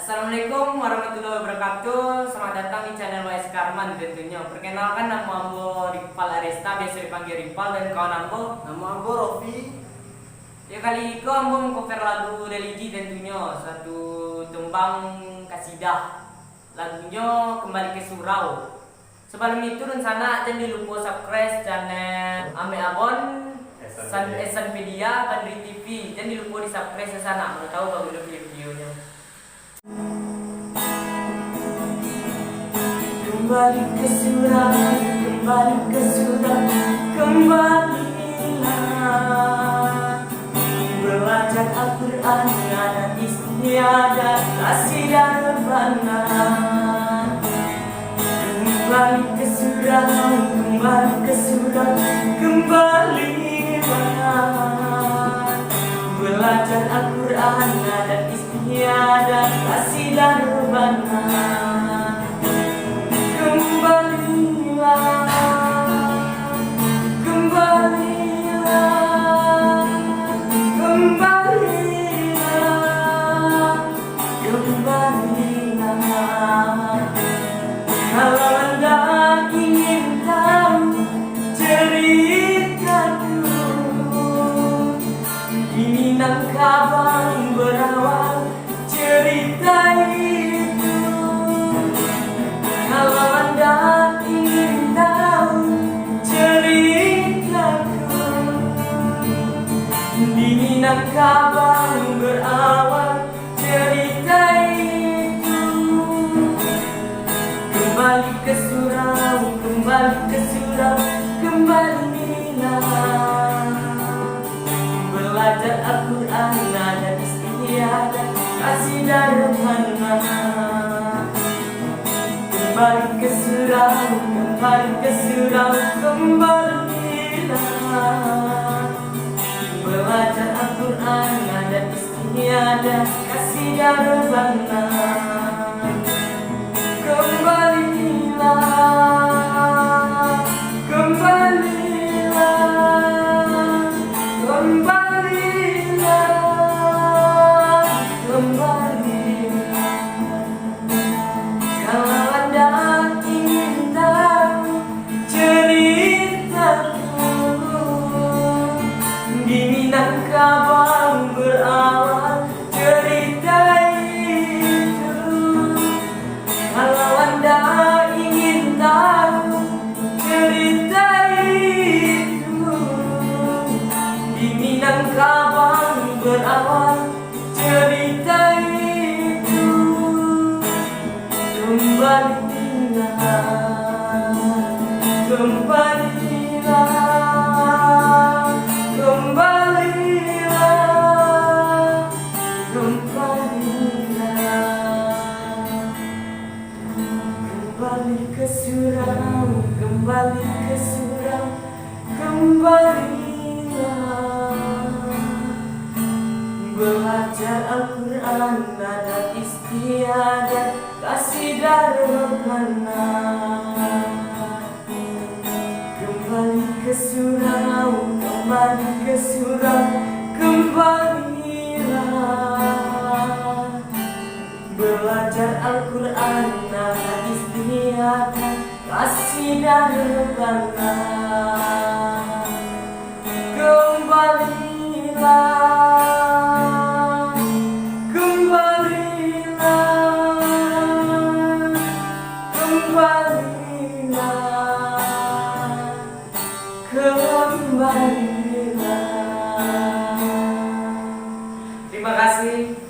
Assalamualaikum warahmatullahi wabarakatuh. Selamat datang di channel WS Karman tentunya. Perkenalkan, nama ambo Rival Aresta, biasa dipanggil Rival, dan kawan ambo Nama ambo Rofi. ya. Kali ini ambo mengcover lagu religi tentunya, satu tembang kasidah. Lagunya Kembali ke Surau. Sebelum itu rencana jangan lupa subscribe channel Ame Abon Esan Media Bandri TV. Jangan lupa di subscribe ke sana, mau tahu bagus video-videonya. Kembali ke surau, kembali ke surau, kembalilah. Belajar Al-Quran ada istiadat kasih dan rebana. Kembali ke surau, kembali ke surau, kembalilah. Belajar Al-Quran ada istiadat kasih dan rebana. Kembalilah, kembalilah, kembalilah, kembalilah. Kalau Anda ingin tahu ceritaku, di Minangkabau berawal cerita itu. Kalau Anda ingin tahu ceritaku, di Minangkabau berawal cerita itu. Kembali ke surau, kembali ke surau, kembalilah. Belajar Al-Quran ada istiadat kasih dan rebana. Kembali ke surau, kembali ke surau, kembalilah. Belajar Al-Quran ada istiadat kasih dan rebana. Kembalilah, kembalilah, kembalilah, kembalilah. Kalau Anda ingin tahu ceritaku, di Minangkabau berawal cerita itu. Kalau Anda ingin tahu cerita itu, di Minangkabau berawal cerita itu. Kembalilah, kembalilah, kembalilah, kembalilah. Kembali ke surau, kembali ke surau, kembalilah. Belajar Al-Quran ada istiadat kasih dan rebana. Kembali ke surau, kembali ke surau, kembalilah. Belajar Al-Quran ada istiadat kasih dan rebana. Kembalilah, kembalilah, kembalilah, kembalilah. Terima kasih.